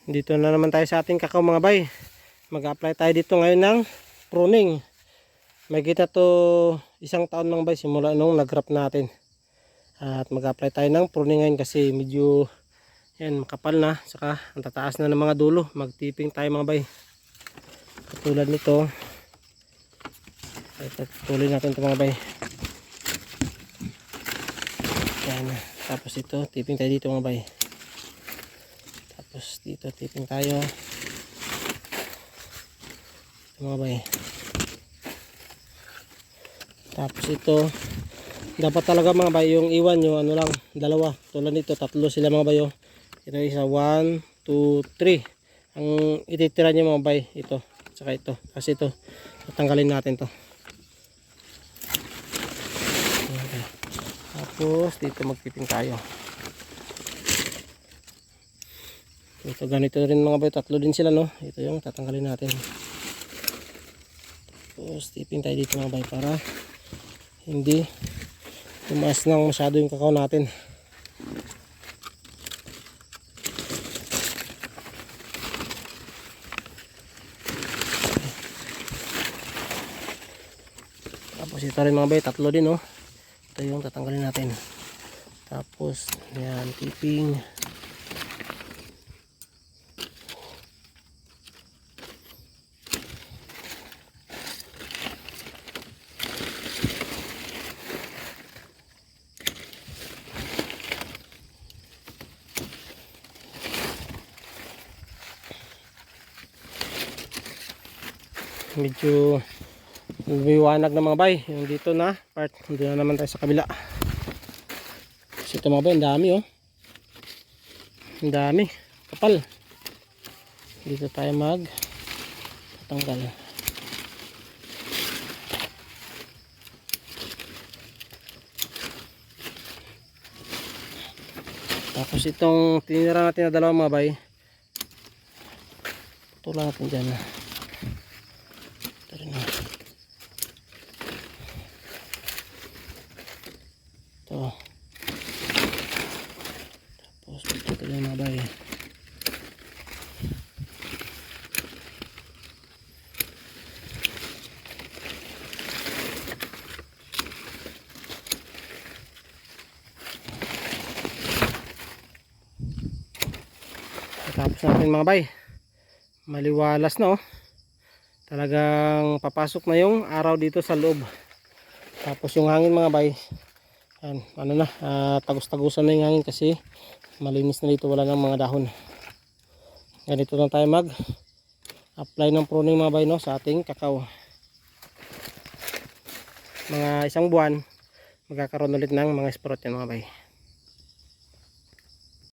Dito na naman tayo sa ating kakao mga bay. Mag-apply tayo dito ngayon ng pruning. May kita to 1 taon mga bay simula nung nag-crop natin. At mag-apply tayo ng pruning ngayon kasi medyo yan, makapal na. Saka ang tataas na ng mga dulo. Mag-tipping tayo mga bay. Katulad nito. Tuloy natin ito mga bay. Yan. Tapos ito, tipping tayo dito mga bay. Tapos dito tipping tayo. Ito mga bay. Tapos ito, dapat talaga mga bay yung iwan nyo ano lang, dalawa. Tulad nito, 3 sila mga bay. Ito isa, 1, 2, 3. Ang ititira nyo mga bay, ito, saka ito. Kasi ito, tatanggalin natin to. Okay. Tapos dito magtipping tayo. Ito ganito rin mga bay, 3 din sila no. Ito yung tatanggalin natin. Tapos tipping tayo dito mga bay para hindi tumaas nang masyado yung kakao natin. Tapos ito rin mga bay, 3 din no. Ito yung tatanggalin natin. Tapos yan, tipping. Medyo lumiwanag na mga bay yung dito na part. Doon na naman tayo sa kabila. So ito mga bay, ang dami oh. Ang dami, kapal. Dito tayo mag tatanggal. Tapos itong tinira natin na 2 mga bay, tulang natin dyan. Ito. Tapos ito yung mga bay. Tapos natin mga bay, maliwalas na oh. Talagang papasok na yung araw dito sa loob. Tapos yung hangin mga bay, yan, ano na, tagos-tagusan na yung hangin kasi malinis na dito, wala nang mga dahon. Ganito lang tayo mag apply ng pruning mga bay no, sa ating kakao. Mga 1 buwan magkakaroon ulit ng mga sprout yan mga bay.